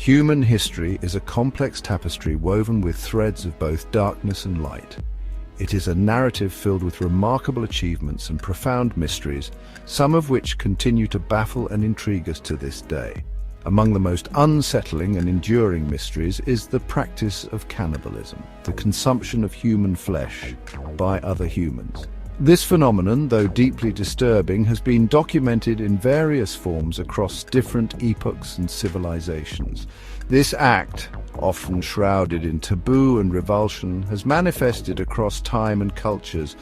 Human history is a complex tapestry woven with threads of both darkness and light. It is a narrative filled with remarkable achievements and profound mysteries, some of which continue to baffle and intrigue us to this day. Among the most unsettling and enduring mysteries is the practice of cannibalism, the consumption of human flesh by other humans. This phenomenon, though deeply disturbing, has been documented in various forms across different epochs and civilizations. This act, often shrouded in taboo and revulsion, has manifested across time and cultures,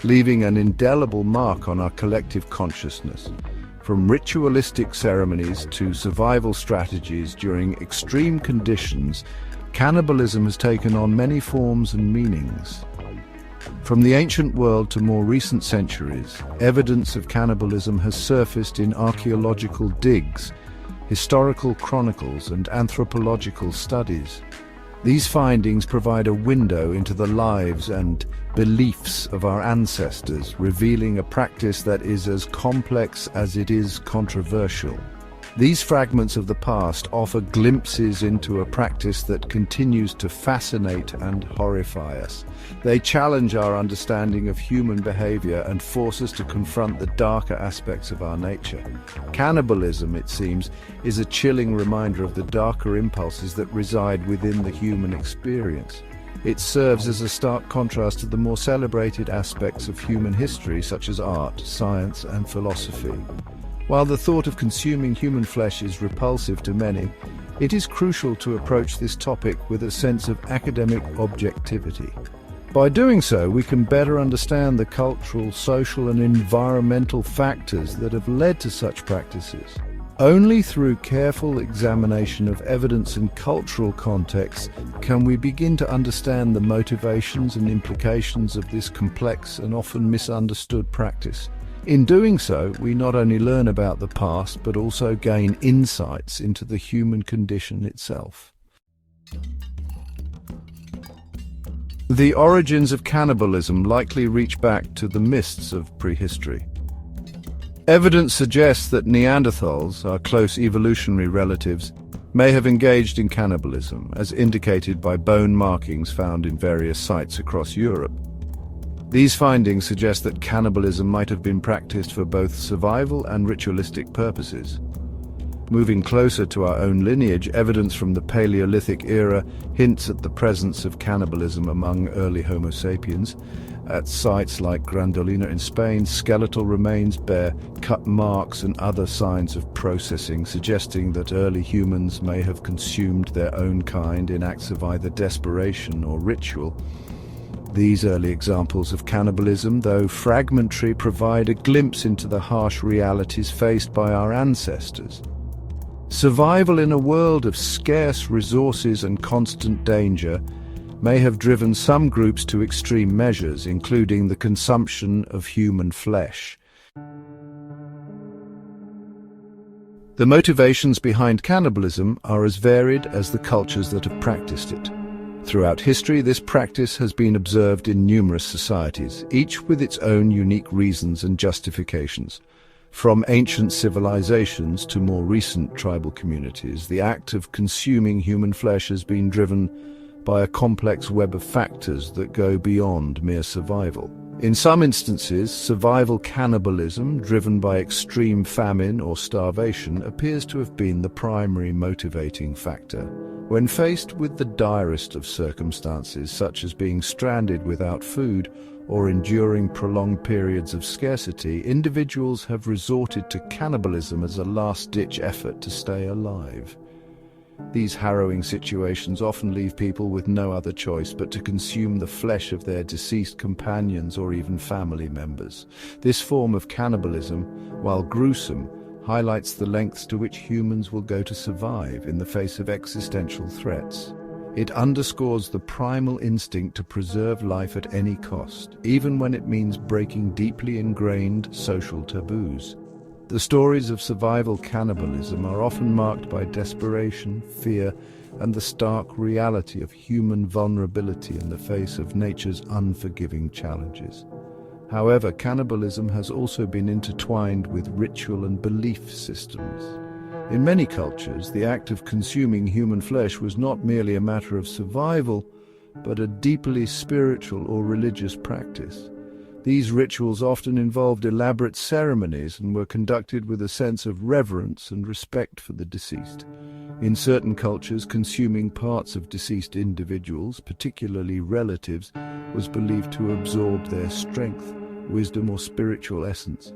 leaving an indelible mark on our collective consciousness. From ritualistic ceremonies to survival strategies during extreme conditions, cannibalism has taken on many forms and meanings. From the ancient world to more recent centuries, evidence of cannibalism has surfaced in archaeological digs, historical chronicles, and anthropological studies. These findings provide a window into the lives and beliefs of our ancestors, revealing a practice that is as complex as it is controversial. These fragments of the past offer glimpses into a practice that continues to fascinate and horrify us. They challenge our understanding of human behavior and force us to confront the darker aspects of our nature. Cannibalism, it seems, is a chilling reminder of the darker impulses that reside within the human experience. It serves as a stark contrast to the more celebrated aspects of human history, such as art, science, and philosophy. While the thought of consuming human flesh is repulsive to many, it is crucial to approach this topic with a sense of academic objectivity. By doing so, we can better understand the cultural, social, and environmental factors that have led to such practices. Only through careful examination of evidence and cultural context can we begin to understand the motivations and implications of this complex and often misunderstood practice. In doing so, we not only learn about the past, but also gain insights into the human condition itself. The origins of cannibalism likely reach back to the mists of prehistory. Evidence suggests that Neanderthals, our close evolutionary relatives, may have engaged in cannibalism, as indicated by bone markings found in various sites across Europe. These findings suggest that cannibalism might have been practiced for both survival and ritualistic purposes. Moving closer to our own lineage, evidence from the Paleolithic era hints at the presence of cannibalism among early Homo sapiens. At sites like Grandolina in Spain, skeletal remains bear cut marks and other signs of processing, suggesting that early humans may have consumed their own kind in acts of either desperation or ritual. These early examples of cannibalism, though fragmentary, provide a glimpse into the harsh realities faced by our ancestors. Survival in a world of scarce resources and constant danger may have driven some groups to extreme measures, including the consumption of human flesh. The motivations behind cannibalism are as varied as the cultures that have practiced it. Throughout history, this practice has been observed in numerous societies, each with its own unique reasons and justifications. From ancient civilizations to more recent tribal communities, the act of consuming human flesh has been driven by a complex web of factors that go beyond mere survival. In some instances, survival cannibalism, driven by extreme famine or starvation, appears to have been the primary motivating factor. When faced with the direst of circumstances, such as being stranded without food or enduring prolonged periods of scarcity, individuals have resorted to cannibalism as a last-ditch effort to stay alive. These harrowing situations often leave people with no other choice but to consume the flesh of their deceased companions or even family members. This form of cannibalism, while gruesome, highlights the lengths to which humans will go to survive in the face of existential threats. It underscores the primal instinct to preserve life at any cost, even when it means breaking deeply ingrained social taboos. The stories of survival cannibalism are often marked by desperation, fear, and the stark reality of human vulnerability in the face of nature's unforgiving challenges. However, cannibalism has also been intertwined with ritual and belief systems. In many cultures, the act of consuming human flesh was not merely a matter of survival, but a deeply spiritual or religious practice. These rituals often involved elaborate ceremonies and were conducted with a sense of reverence and respect for the deceased. In certain cultures, consuming parts of deceased individuals, particularly relatives, was believed to absorb their strength, wisdom, or spiritual essence.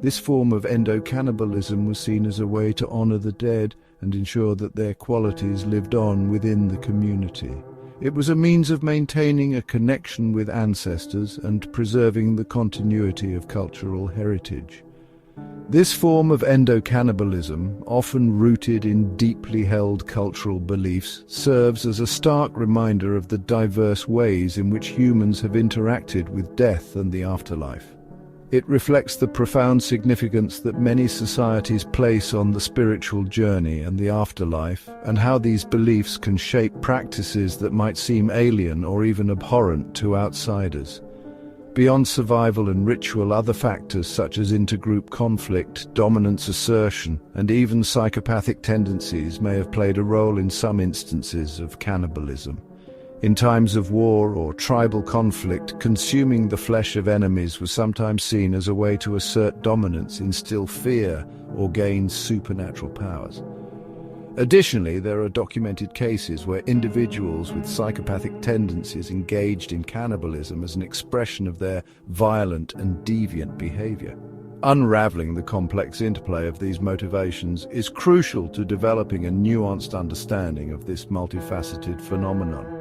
This form of endo-cannibalism was seen as a way to honor the dead and ensure that their qualities lived on within the community. It was a means of maintaining a connection with ancestors and preserving the continuity of cultural heritage. This form of endo-cannibalism, often rooted in deeply held cultural beliefs, serves as a stark reminder of the diverse ways in which humans have interacted with death and the afterlife. It reflects the profound significance that many societies place on the spiritual journey and the afterlife, and how these beliefs can shape practices that might seem alien or even abhorrent to outsiders. Beyond survival and ritual, other factors such as intergroup conflict, dominance assertion, and even psychopathic tendencies may have played a role in some instances of cannibalism. In times of war or tribal conflict, consuming the flesh of enemies was sometimes seen as a way to assert dominance, instill fear, or gain supernatural powers. Additionally, there are documented cases where individuals with psychopathic tendencies engaged in cannibalism as an expression of their violent and deviant behavior. Unraveling the complex interplay of these motivations is crucial to developing a nuanced understanding of this multifaceted phenomenon.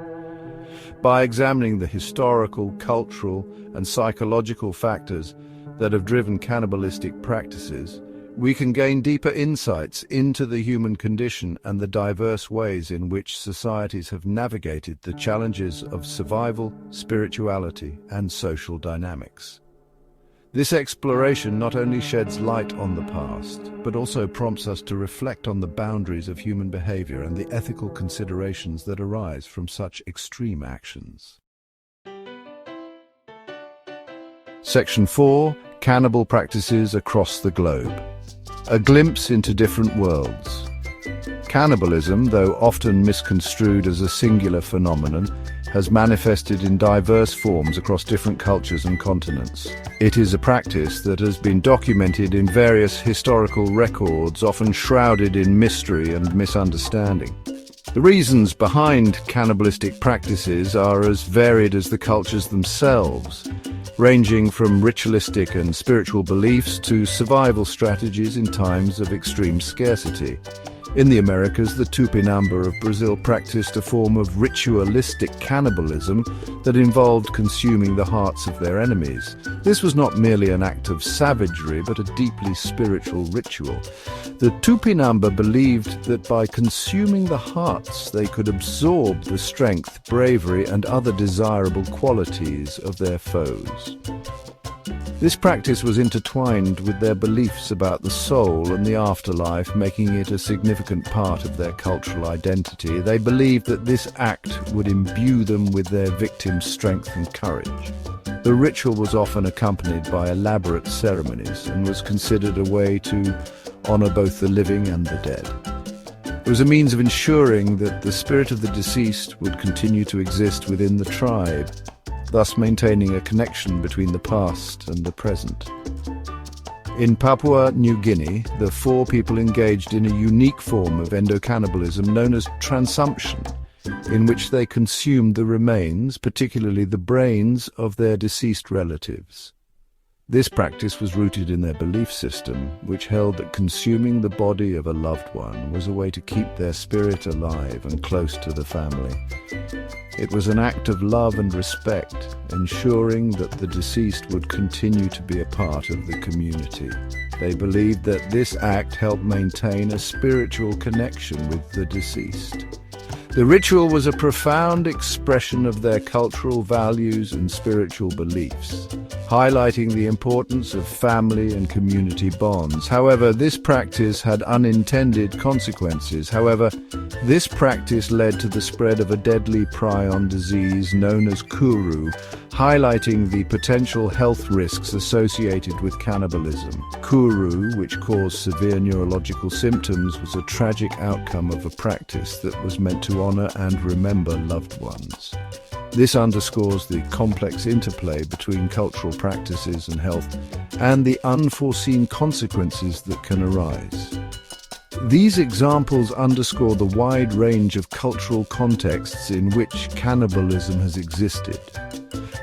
By examining the historical, cultural, and psychological factors that have driven cannibalistic practices, we can gain deeper insights into the human condition and the diverse ways in which societies have navigated the challenges of survival, spirituality, and social dynamics. This exploration not only sheds light on the past, but also prompts us to reflect on the boundaries of human behavior and the ethical considerations that arise from such extreme actions. Section 4. Cannibal practices across the globe. A glimpse into different worlds. Cannibalism, though often misconstrued as a singular phenomenon, has manifested in diverse forms across different cultures and continents. It is a practice that has been documented in various historical records, often shrouded in mystery and misunderstanding. The reasons behind cannibalistic practices are as varied as the cultures themselves, ranging from ritualistic and spiritual beliefs to survival strategies in times of extreme scarcity. In the Americas, the Tupinamba of Brazil practiced a form of ritualistic cannibalism that involved consuming the hearts of their enemies. This was not merely an act of savagery, but a deeply spiritual ritual. The Tupinamba believed that by consuming the hearts, they could absorb the strength, bravery, and other desirable qualities of their foes. This practice was intertwined with their beliefs about the soul and the afterlife, making it a significant part of their cultural identity. They believed that this act would imbue them with their victim's strength and courage. The ritual was often accompanied by elaborate ceremonies and was considered a way to honor both the living and the dead. It was a means of ensuring that the spirit of the deceased would continue to exist within the tribe, thus maintaining a connection between the past and the present. In Papua New Guinea, the four people engaged in a unique form of endocannibalism known as transumption, in which they consumed the remains, particularly the brains, of their deceased relatives. This practice was rooted in their belief system, which held that consuming the body of a loved one was a way to keep their spirit alive and close to the family. It was an act of love and respect, ensuring that the deceased would continue to be a part of the community. They believed that this act helped maintain a spiritual connection with the deceased. The ritual was a profound expression of their cultural values and spiritual beliefs, highlighting the importance of family and community bonds. However, this practice had unintended consequences. This practice led to the spread of a deadly prion disease known as kuru, highlighting the potential health risks associated with cannibalism. Kuru, which caused severe neurological symptoms, was a tragic outcome of a practice that was meant to honor and remember loved ones. This underscores the complex interplay between cultural practices and health, and the unforeseen consequences that can arise. These examples underscore the wide range of cultural contexts in which cannibalism has existed.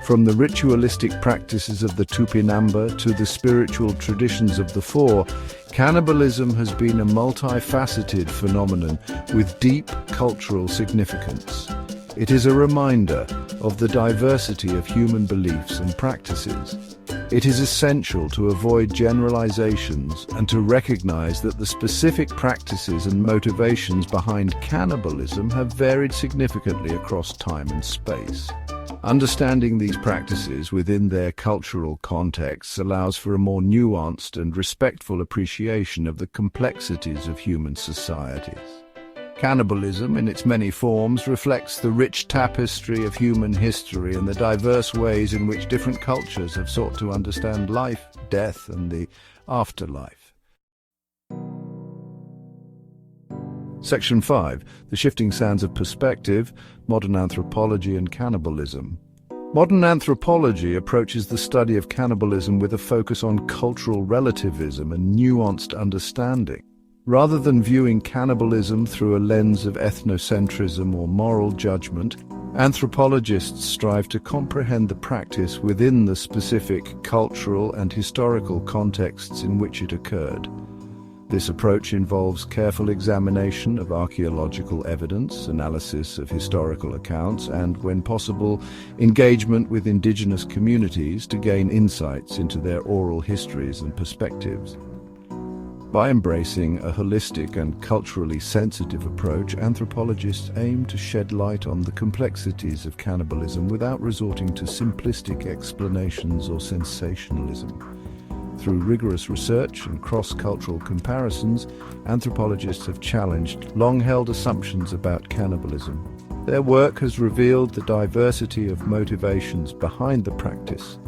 From the ritualistic practices of the Tupinamba to the spiritual traditions of the Four, cannibalism has been a multifaceted phenomenon with deep cultural significance. It is a reminder of the diversity of human beliefs and practices. It is essential to avoid generalizations and to recognize that the specific practices and motivations behind cannibalism have varied significantly across time and space. Understanding these practices within their cultural contexts allows for a more nuanced and respectful appreciation of the complexities of human societies. Cannibalism, in its many forms, reflects the rich tapestry of human history and the diverse ways in which different cultures have sought to understand life, death, and the afterlife. Section 5. The Shifting Sands of Perspective, Modern Anthropology and Cannibalism. Modern anthropology approaches the study of cannibalism with a focus on cultural relativism and nuanced understanding. Rather than viewing cannibalism through a lens of ethnocentrism or moral judgment, anthropologists strive to comprehend the practice within the specific cultural and historical contexts in which it occurred. This approach involves careful examination of archaeological evidence, analysis of historical accounts, and, when possible, engagement with indigenous communities to gain insights into their oral histories and perspectives. By embracing a holistic and culturally sensitive approach, anthropologists aim to shed light on the complexities of cannibalism without resorting to simplistic explanations or sensationalism. Through rigorous research and cross-cultural comparisons, anthropologists have challenged long-held assumptions about cannibalism. Their work has revealed the diversity of motivations behind the practice,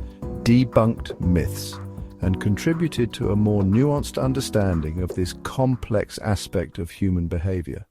debunked myths, and contributed to a more nuanced understanding of this complex aspect of human behavior.